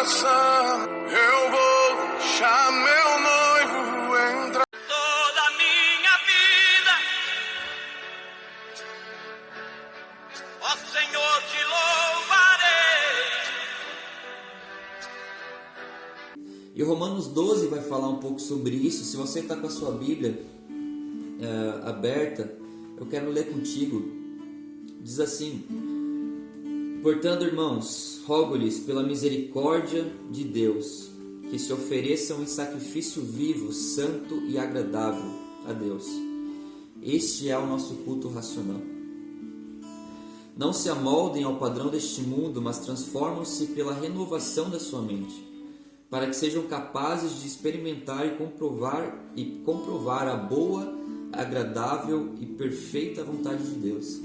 coração. Eu vou deixar meu noivo entrar. Toda a minha vida, ó Senhor, te louvarei. E Romanos 12 vai falar um pouco sobre isso. Se você está com a sua Bíblia aberta, eu quero ler contigo. Diz assim: portanto, irmãos, rogo-lhes pela misericórdia de Deus, que se ofereçam em sacrifício vivo, santo e agradável a Deus. Este é o nosso culto racional. Não se amoldem ao padrão deste mundo, mas transformam-se pela renovação da sua mente, para que sejam capazes de experimentar e comprovar a boa, agradável e perfeita vontade de Deus.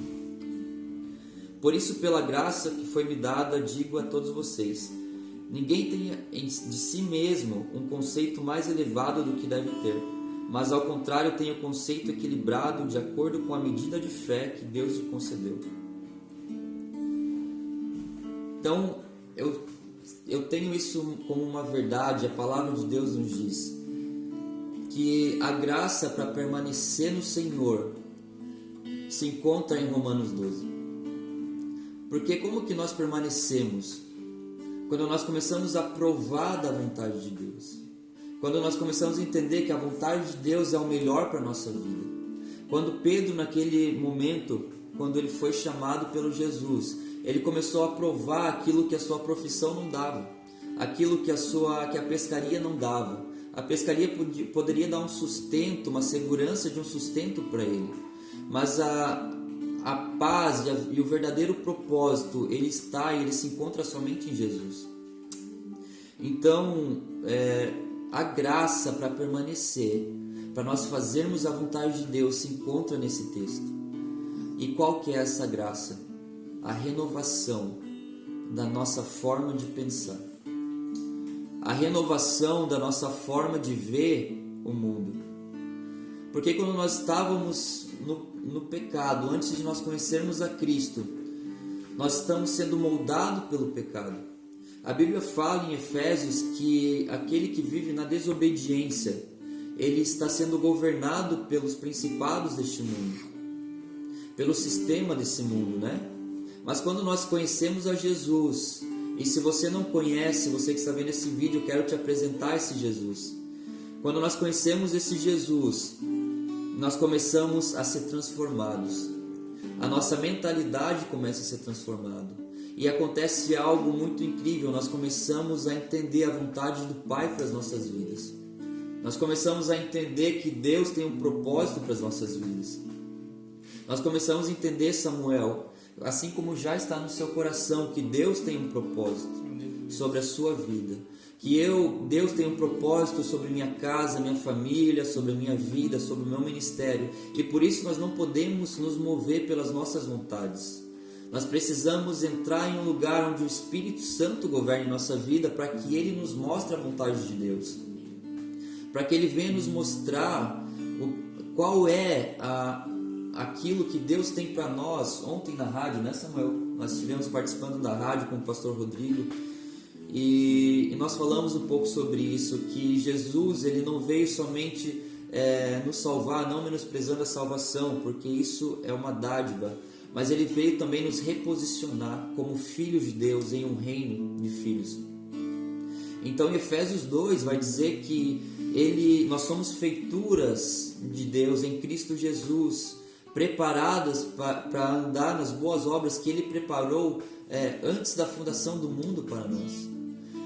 Por isso, pela graça que foi me dada, digo a todos vocês: ninguém tenha de si mesmo um conceito mais elevado do que deve ter, mas ao contrário tenha o conceito equilibrado de acordo com a medida de fé que Deus lhe concedeu. Então, eu tenho isso como uma verdade. A palavra de Deus nos diz que a graça para permanecer no Senhor se encontra em Romanos 12. Porque como que nós permanecemos? Quando nós começamos a provar da vontade de Deus. Quando nós começamos a entender que a vontade de Deus é o melhor para a nossa vida. Quando Pedro, naquele momento, quando ele foi chamado pelo Jesus, ele começou a provar aquilo que a sua profissão não dava, aquilo que a pescaria não dava. A pescaria poderia dar um sustento, uma segurança de um sustento para ele, mas a paz e o verdadeiro propósito, ele se encontra somente em Jesus. Então, a graça para permanecer, para nós fazermos a vontade de Deus, se encontra nesse texto. E qual que é essa graça? A renovação da nossa forma de pensar, a renovação da nossa forma de ver o mundo. Porque quando nós estávamos no pecado, antes de nós conhecermos a Cristo, nós estamos sendo moldados pelo pecado. A Bíblia fala em Efésios que aquele que vive na desobediência, ele está sendo governado pelos principados deste mundo, pelo sistema desse mundo, né? Mas quando nós conhecemos a Jesus, e se você não conhece, você que está vendo esse vídeo, eu quero te apresentar esse Jesus. Quando nós conhecemos esse Jesus, nós começamos a ser transformados. A nossa mentalidade começa a ser transformada. E acontece algo muito incrível, nós começamos a entender a vontade do Pai para as nossas vidas. Nós começamos a entender que Deus tem um propósito para as nossas vidas. Nós começamos a entender, Samuel, assim como já está no seu coração, que Deus tem um propósito sobre a sua vida. Que Deus tem um propósito sobre minha casa, minha família, sobre a minha vida, sobre o meu ministério. E por isso nós não podemos nos mover pelas nossas vontades. Nós precisamos entrar em um lugar onde o Espírito Santo governe nossa vida, para que Ele nos mostre a vontade de Deus. Para que Ele venha nos mostrar qual é aquilo que Deus tem para nós. Ontem na rádio, né, Samuel? Nós estivemos participando da rádio com o pastor Rodrigo e nós falamos um pouco sobre isso, que Jesus, ele não veio somente nos salvar, não menosprezando a salvação, porque isso é uma dádiva, mas ele veio também nos reposicionar como filhos de Deus em um reino de filhos. Então em Efésios 2 vai dizer que nós somos feituras de Deus em Cristo Jesus, preparadas para andar nas boas obras que Ele preparou antes da fundação do mundo para nós.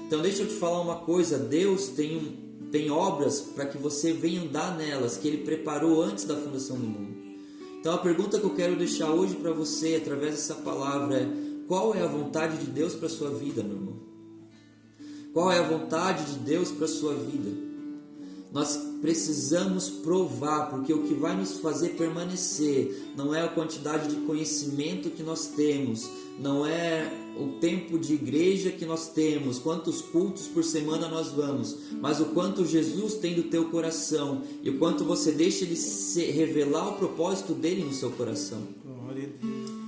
Então deixa eu te falar uma coisa, Deus tem obras para que você venha andar nelas, que Ele preparou antes da fundação do mundo. Então a pergunta que eu quero deixar hoje para você, através dessa palavra, é: qual é a vontade de Deus para a sua vida, meu irmão? Qual é a vontade de Deus para a sua vida? Nós precisamos provar, porque o que vai nos fazer permanecer não é a quantidade de conhecimento que nós temos, não é o tempo de igreja que nós temos, quantos cultos por semana nós vamos, mas o quanto Jesus tem do teu coração e o quanto você deixa Ele revelar o propósito dele no seu coração.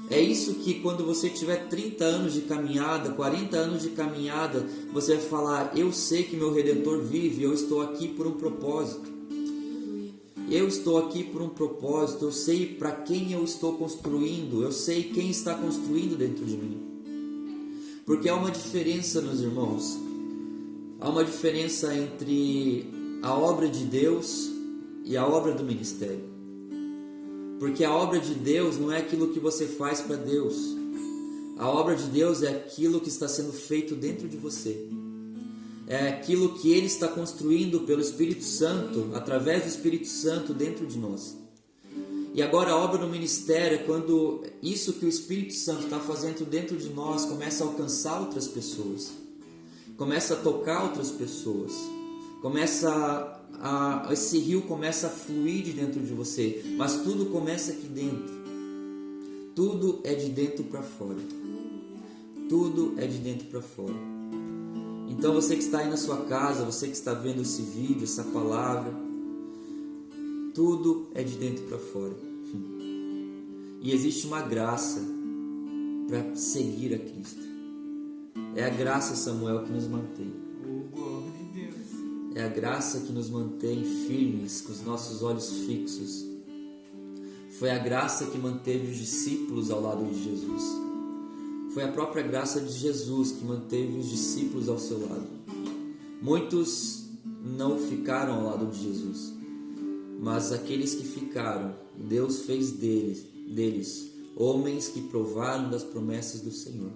É isso que quando você tiver 30 anos de caminhada, 40 anos de caminhada, você vai falar: eu sei que meu Redentor vive, eu estou aqui por um propósito. Eu estou aqui por um propósito, eu sei para quem eu estou construindo, eu sei quem está construindo dentro de mim. Porque há uma diferença, meus irmãos, há uma diferença entre a obra de Deus e a obra do ministério. Porque a obra de Deus não é aquilo que você faz para Deus. A obra de Deus é aquilo que está sendo feito dentro de você. É aquilo que Ele está construindo pelo Espírito Santo, através do Espírito Santo dentro de nós. E agora a obra do ministério é quando isso que o Espírito Santo está fazendo dentro de nós começa a alcançar outras pessoas. Começa a tocar outras pessoas. Esse rio começa a fluir de dentro de você. Mas tudo começa aqui dentro. Tudo é de dentro para fora. Tudo é de dentro para fora. Então você que está aí na sua casa, você que está vendo esse vídeo, essa palavra, tudo é de dentro para fora. E existe uma graça para seguir a Cristo. É a graça, Samuel, que nos mantém. É a graça que nos mantém firmes, com os nossos olhos fixos. Foi a graça que manteve os discípulos ao lado de Jesus. Foi a própria graça de Jesus que manteve os discípulos ao seu lado. Muitos não ficaram ao lado de Jesus, mas aqueles que ficaram, Deus fez deles homens que provaram das promessas do Senhor.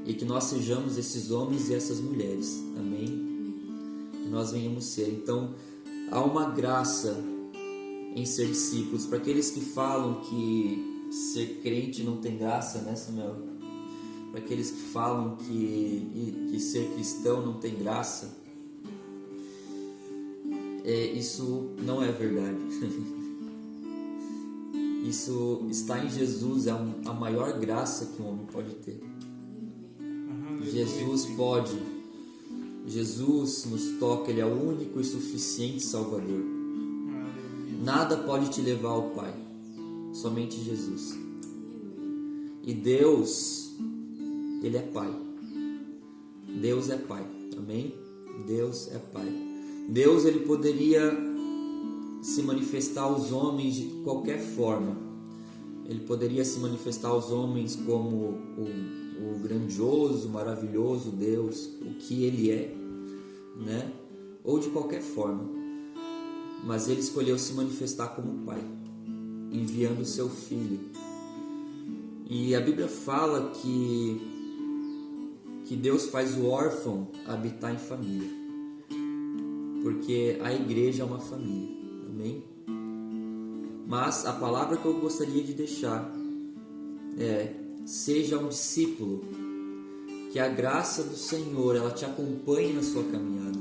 E que nós sejamos esses homens e essas mulheres, amém? Que nós venhamos ser. Então, há uma graça em ser discípulos. Para aqueles que falam que ser crente não tem graça, né, Samuel? Para aqueles que falam que ser cristão não tem graça, isso não é verdade. Isso está em Jesus, é a maior graça que um homem pode ter. Jesus nos toca, Ele é o único e suficiente Salvador. Nada pode te levar ao Pai, somente Jesus. E Deus, Ele é Pai. Deus é Pai, amém? Deus é Pai. Deus, Ele poderia se manifestar aos homens de qualquer forma. Ele poderia se manifestar aos homens como o grandioso, maravilhoso Deus, o que Ele é, né? Ou de qualquer forma. Mas Ele escolheu se manifestar como Pai, enviando o seu Filho. E a Bíblia fala que Deus faz o órfão habitar em família, porque a igreja é uma família, amém? Mas a palavra que eu gostaria de deixar é: seja um discípulo, que a graça do Senhor ela te acompanhe na sua caminhada.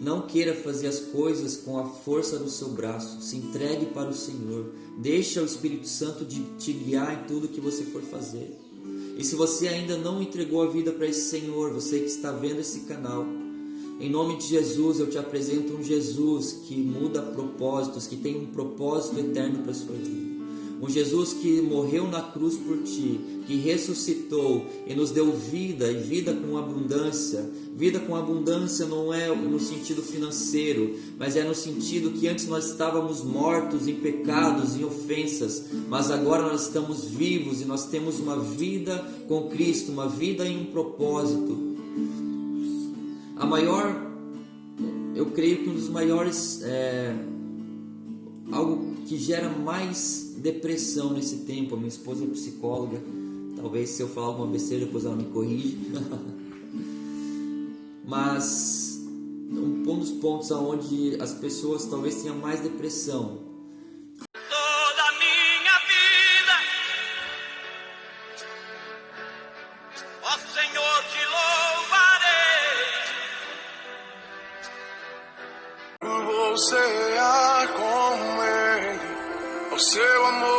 Não queira fazer as coisas com a força do seu braço. Se entregue para o Senhor. Deixa o Espírito Santo de te guiar em tudo que você for fazer. E se você ainda não entregou a vida para esse Senhor, você que está vendo esse canal, em nome de Jesus, eu te apresento um Jesus que muda propósitos, que tem um propósito eterno para a sua vida. Um Jesus que morreu na cruz por ti, que ressuscitou e nos deu vida, e vida com abundância. Vida com abundância não é no sentido financeiro, mas é no sentido que antes nós estávamos mortos em pecados, em ofensas, mas agora nós estamos vivos e nós temos uma vida com Cristo, uma vida em um propósito. Eu creio que um dos maiores, algo que gera mais depressão nesse tempo, a minha esposa é psicóloga, talvez se eu falar alguma besteira depois ela me corrige, mas um dos pontos onde as pessoas talvez tenham mais depressão. Toda a minha vida, ó Senhor, te louvarei. Vou cear com Ele, o seu amor